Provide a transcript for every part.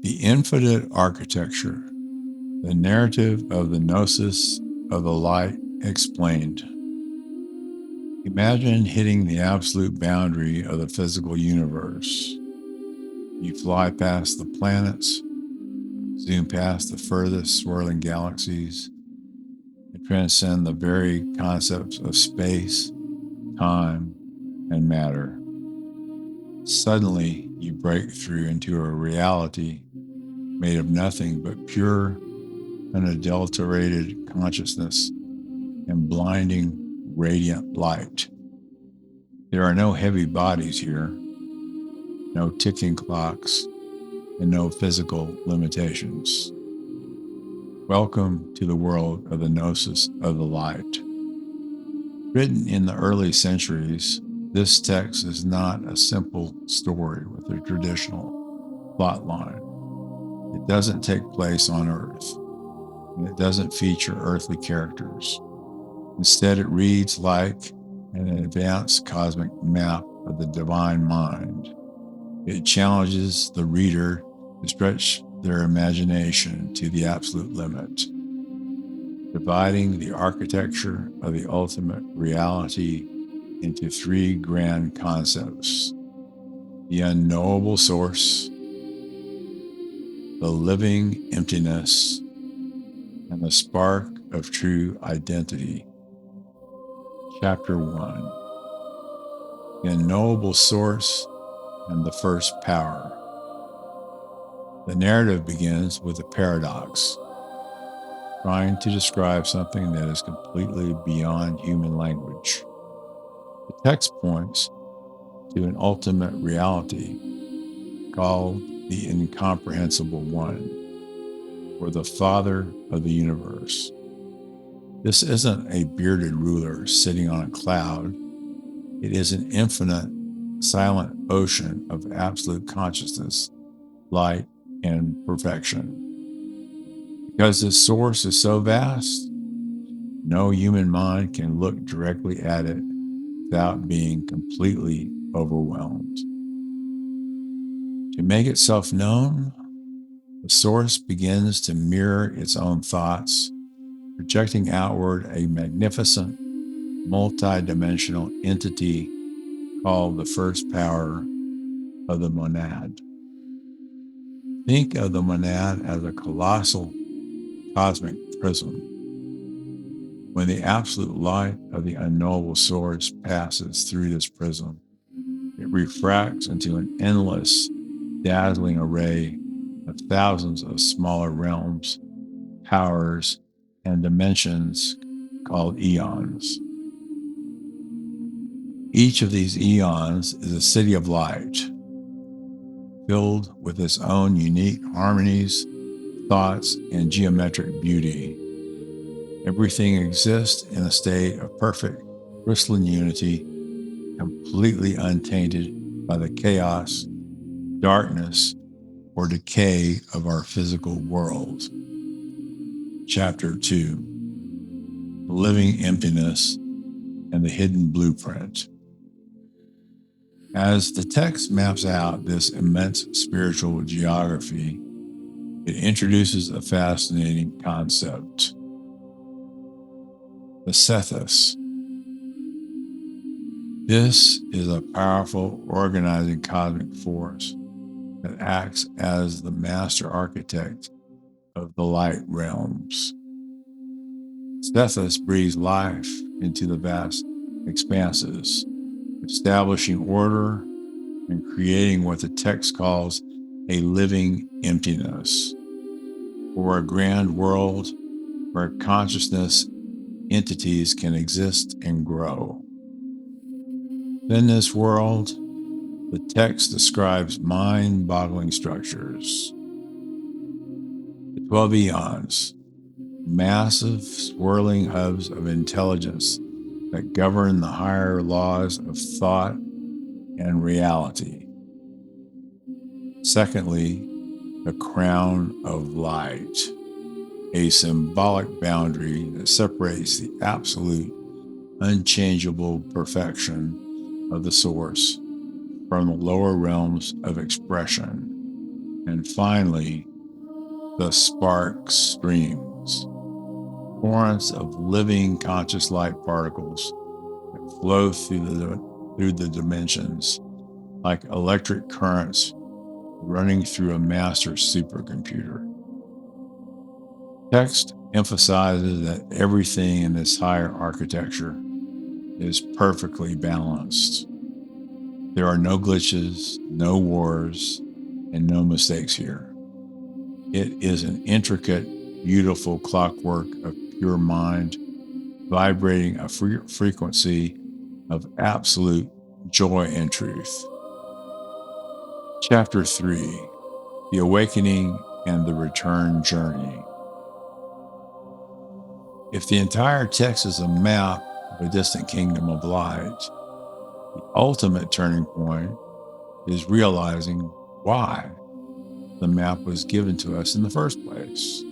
The infinite architecture, the narrative of the Gnosis of the light explained. Imagine hitting the absolute boundary of the physical universe. You fly past the planets, zoom past the furthest swirling galaxies, and transcend the very concepts of space, time, and matter. Suddenly, you break through into a reality made of nothing but pure, unadulterated consciousness and blinding, radiant light. There are no heavy bodies here, no ticking clocks, and no physical limitations. Welcome to the world of the Gnosis of the light. Written in the early centuries, this text is not a simple story with a traditional plot line. It doesn't take place on Earth, and it doesn't feature earthly characters. Instead, it reads like an advanced cosmic map of the divine mind. It challenges the reader to stretch their imagination to the absolute limit, dividing the architecture of the ultimate reality into three grand concepts: the unknowable source, the living emptiness, and the spark of true identity. Chapter 1: The Unknowable Source and the First Power. The narrative begins with a paradox, trying to describe something that is completely beyond human language. The text points to an ultimate reality called the Incomprehensible One, or the Father of the universe. This isn't a bearded ruler sitting on a cloud. It is an infinite, silent ocean of absolute consciousness, light, and perfection. Because this source is so vast, no human mind can look directly at it without being completely overwhelmed. To make itself known, the source begins to mirror its own thoughts, projecting outward a magnificent, multi-dimensional entity called the first power of the monad. Think of the monad as a colossal cosmic prism. When the absolute light of the unknowable source passes through this prism, it refracts into an endless, dazzling array of thousands of smaller realms, powers, and dimensions called eons. Each of these eons is a city of light, filled with its own unique harmonies, thoughts, and geometric beauty. Everything exists in a state of perfect crystalline unity, completely untainted by the chaos, darkness, or decay of our physical world. Chapter 2: The Living Emptiness and the Hidden Blueprint. As the text maps out this immense spiritual geography, it introduces a fascinating concept: the Setheus. This is a powerful, organizing cosmic force that acts as the master architect of the light realms. Setheus breathes life into the vast expanses, establishing order and creating what the text calls a living emptiness, or a grand world where consciousness entities can exist and grow. In this world, the text describes mind-boggling structures. The 12 eons, massive swirling hubs of intelligence that govern the higher laws of thought and reality. Secondly, the crown of light, a symbolic boundary that separates the absolute, unchangeable perfection of the source from the lower realms of expression, And finally, the spark streams, torrents of living conscious light particles that flow through the dimensions like electric currents running through a master supercomputer. Text emphasizes that everything in this higher architecture is perfectly balanced. There are no glitches, no wars, and no mistakes here. It is an intricate, beautiful clockwork of pure mind, vibrating a frequency of absolute joy and truth. Chapter 3, The Awakening and the Return Journey. If the entire text is a map of a distant kingdom of light, the ultimate turning point is realizing why the map was given to us in the first place.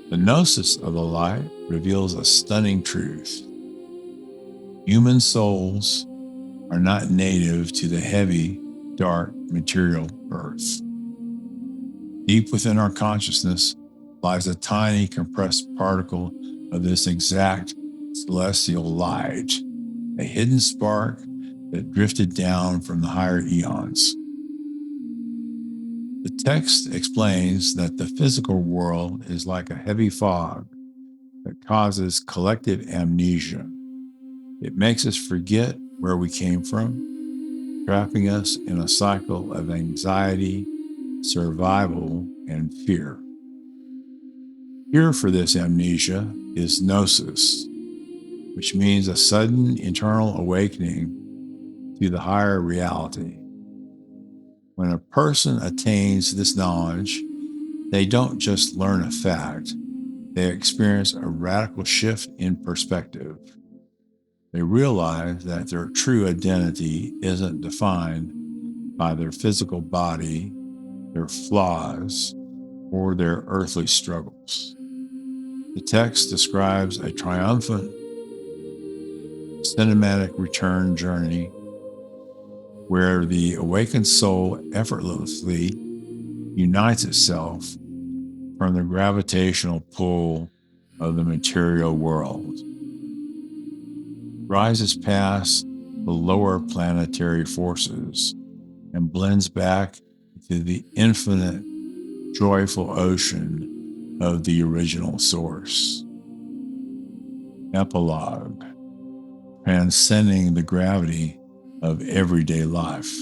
The Gnosis of the light reveals a stunning truth. Human souls are not native to the heavy, dark, material earth. Deep within our consciousness lies a tiny compressed particle of this exact celestial light, a hidden spark that drifted down from the higher eons. The text explains that the physical world is like a heavy fog that causes collective amnesia. It makes us forget where we came from, trapping us in a cycle of anxiety, survival, and fear. Here for this amnesia is Gnosis, which means a sudden internal awakening to the higher reality. When a person attains this knowledge, they don't just learn a fact, they experience a radical shift in perspective. They realize that their true identity isn't defined by their physical body, their flaws, or their earthly struggles. The text describes a triumphant, cinematic return journey where the awakened soul effortlessly unites itself from the gravitational pull of the material world, rises past the lower planetary forces, and blends back into the infinite, joyful ocean of the original source. Epilogue, transcending the gravity of everyday life.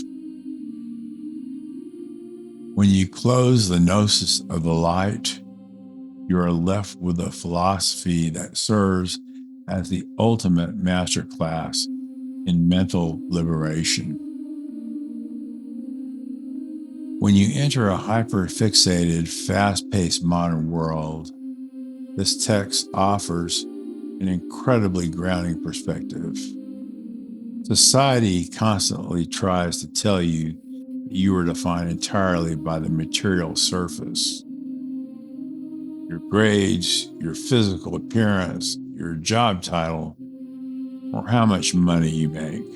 When you close the Gnosis of the light, you are left with a philosophy that serves as the ultimate masterclass in mental liberation. When you enter a hyper-fixated, fast-paced modern world, this text offers an incredibly grounding perspective. Society constantly tries to tell you that you are defined entirely by the material surface. Your grades, your physical appearance, your job title, or how much money you make.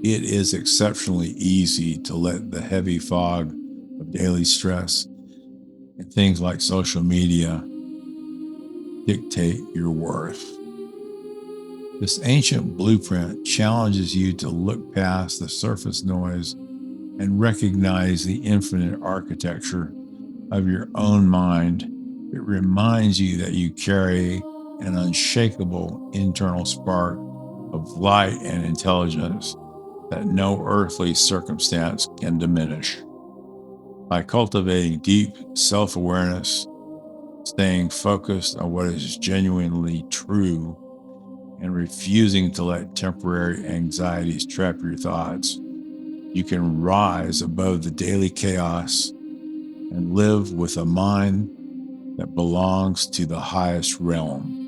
It is exceptionally easy to let the heavy fog of daily stress and things like social media dictate your worth. This ancient blueprint challenges you to look past the surface noise and recognize the infinite architecture of your own mind. It reminds you that you carry an unshakable internal spark of light and intelligence that no earthly circumstance can diminish. By cultivating deep self-awareness, staying focused on what is genuinely true, and refusing to let temporary anxieties trap your thoughts, you can rise above the daily chaos and live with a mind that belongs to the highest realm.